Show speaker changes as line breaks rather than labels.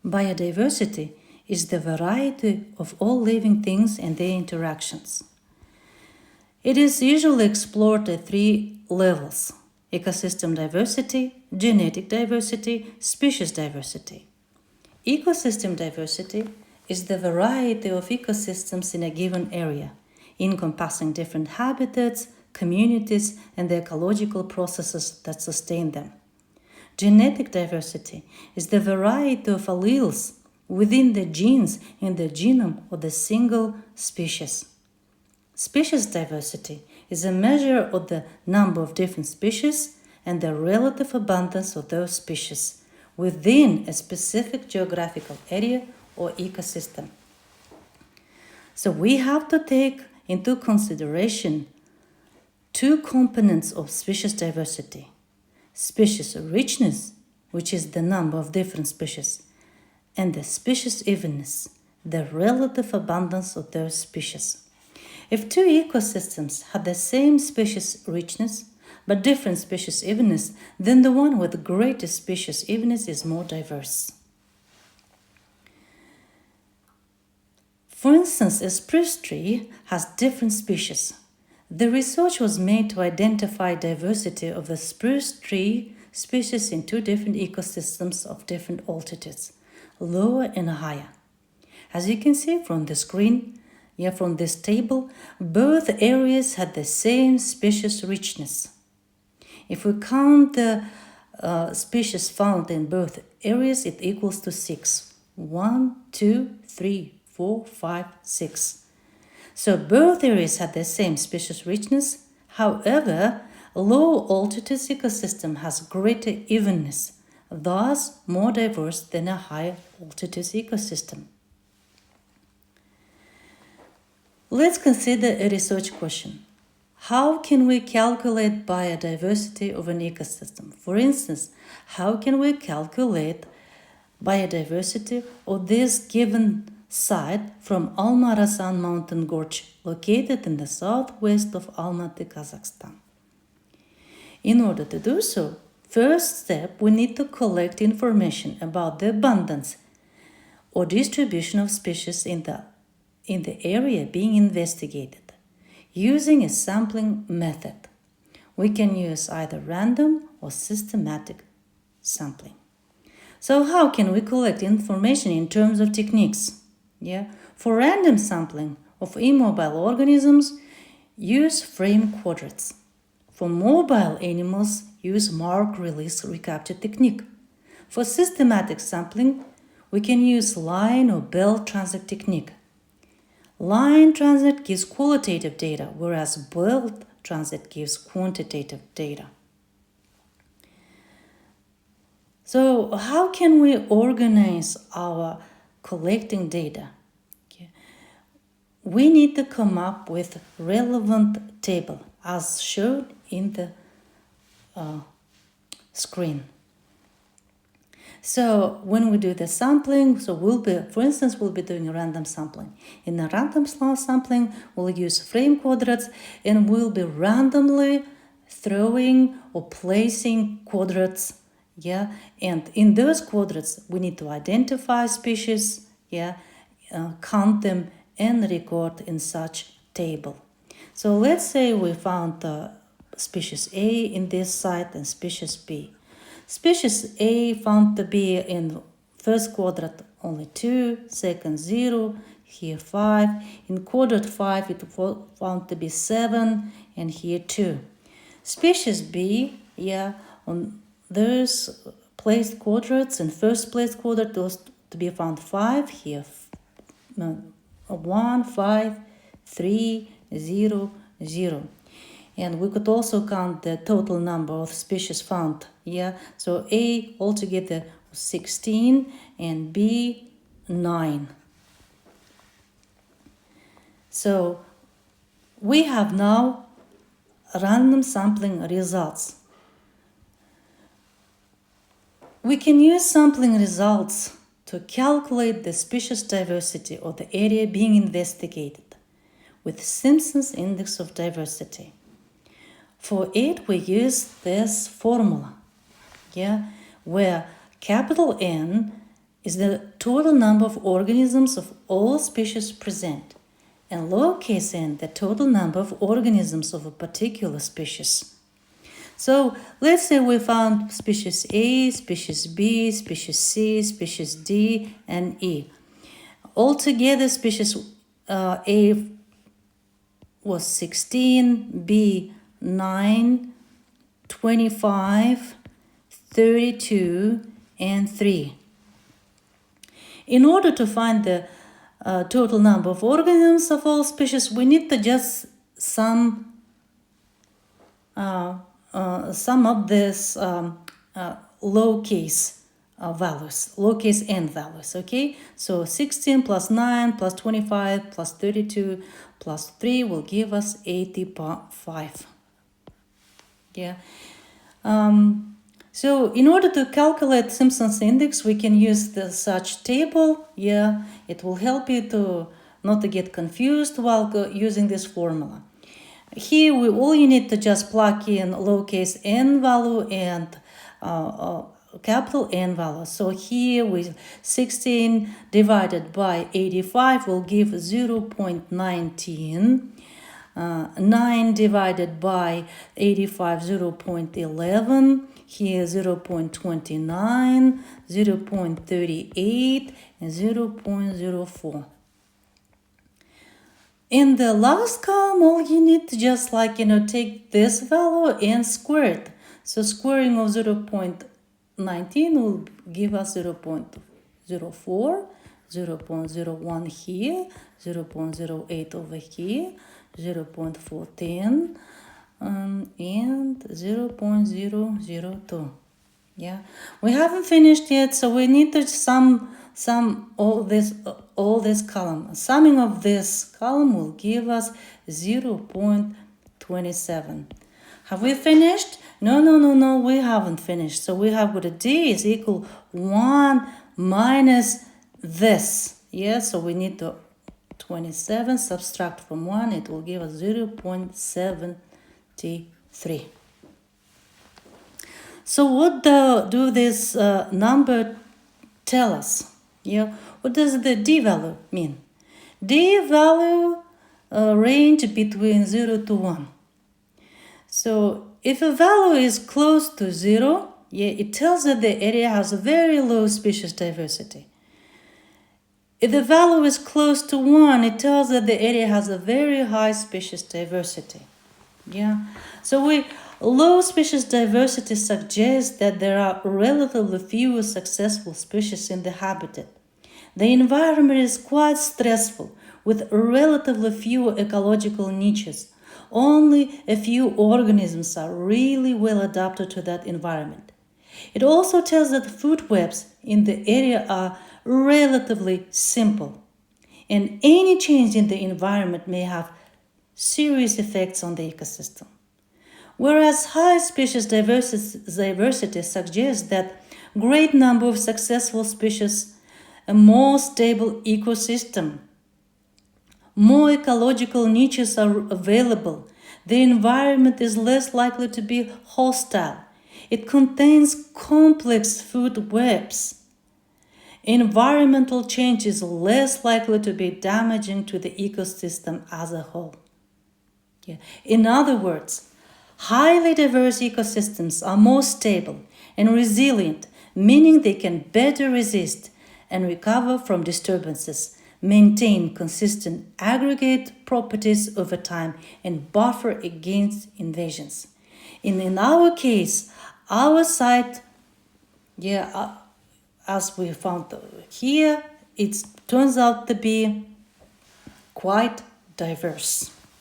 Biodiversity is the variety of all living things and their interactions. It is usually explored at 3 levels: ecosystem diversity, genetic diversity, species diversity. Ecosystem diversity is the variety of ecosystems in a given area, encompassing different habitats, communities, and the ecological processes that sustain them. Genetic diversity is the variety of alleles within the genes in the genome of the single species. Species diversity is a measure of the number of different species and the relative abundance of those species within a specific geographical area or ecosystem. So we have to take into consideration 2 components of species diversity: species richness, which is the number of different species, and the species evenness, the relative abundance of those species. If 2 ecosystems have the same species richness but different species evenness, then the one with the greatest species evenness is more diverse. For instance, a spruce tree has different species. The research was made to identify diversity of the spruce tree species in 2 different ecosystems of different altitudes, lower and higher. As you can see from the screen, from this table, both areas had the same species richness. If we count the species found in both areas, it equals to 6. 1, 2, 3, 4, 5, 6. So both areas had the same species richness. However, low altitude ecosystem has greater evenness, thus more diverse than a high altitude ecosystem. Let's consider a research question. How can we calculate biodiversity of an ecosystem? For instance, how can we calculate biodiversity of this given site from Alma-Arasan mountain gorge, located in the southwest of Almaty, Kazakhstan? In order to do so, first step, we need to collect information about the abundance or distribution of species in the area being investigated, using a sampling method. We can use either random or systematic sampling. So how can we collect information in terms of techniques? For random sampling of immobile organisms, use frame quadrats. For mobile animals, use mark-release recapture technique. For systematic sampling, we can use line or belt transit technique. Line transit gives qualitative data, whereas belt transit gives quantitative data. So how can we organize our collecting data? We need to come up with relevant table as shown in the screen. So when we do the sampling, we'll be doing a random sampling. In a random sampling, we'll use frame quadrats and we'll be randomly throwing or placing quadrats, and in those quadrats, we need to identify species, count them and record in such table. So let's say we found species A in this site and species B. Species A found to be in first quadrant only 2, second 0, here 5. In quadrant 5 it found to be 7 and here 2. Species B, on those placed quadrants, in first place quadrant was to be found 5, here 1, 5, 3, 0, 0. And we could also count the total number of species found. So A altogether 16 and B 9. So we have now random sampling results. We can use sampling results to calculate the species diversity of the area being investigated with Simpson's index of diversity. For it, we use this formula, where capital N is the total number of organisms of all species present, and lowercase n the total number of organisms of a particular species. So let's say we found species A, species B, species C, species D, and E. Altogether, species A was 16, B 9, 25, 32, and 3. In order to find the total number of organisms of all species, we need to just sum up this lowercase values, lowercase n values, okay? So 16 plus 9 plus 25 plus 32 plus 3 will give us 85. Yeah. So in order to calculate Simpson's index, we can use such table. Yeah, it will help you to not to get confused while using this formula. Here, all you need to just plug in lowercase n value and capital N value. So here, with 16 divided by 85 will give 0.19. 9 divided by 85, 0.11. Here, 0.29, 0.38, and 0.04. In the last column, all you need to just take this value and square it. So squaring of 0.19 will give us 0.04, 0.01 here, 0.08 over here, 0.410, and 0.002. Yeah, we haven't finished yet, so we need to sum all this column. Summing of this column will give us 0.27. Have we finished? No, we haven't finished. So we have got a D is equal 1 minus this. Yeah, so we need to 27 subtract from 1, it will give us 0.73. So what do this number tell us? Yeah, what does the D value mean? D value range between 0 to 1. So if a value is close to 0, yeah, it tells that the area has a very low species diversity. If the value is close to 1, it tells that the area has a very high species diversity. Yeah. So low species diversity suggests that there are relatively few successful species in the habitat. The environment is quite stressful, with relatively few ecological niches. Only a few organisms are really well adapted to that environment. It also tells that food webs in the area are relatively simple, and any change in the environment may have serious effects on the ecosystem. Whereas high species diversity suggests that great number of successful species, a more stable ecosystem, more ecological niches are available, the environment is less likely to be hostile, it contains complex food webs. Environmental change is less likely to be damaging to the ecosystem as a whole. Yeah. In other words, highly diverse ecosystems are more stable and resilient, meaning they can better resist and recover from disturbances, maintain consistent aggregate properties over time, and buffer against invasions. In our case, our site, as we found here, it turns out to be quite diverse.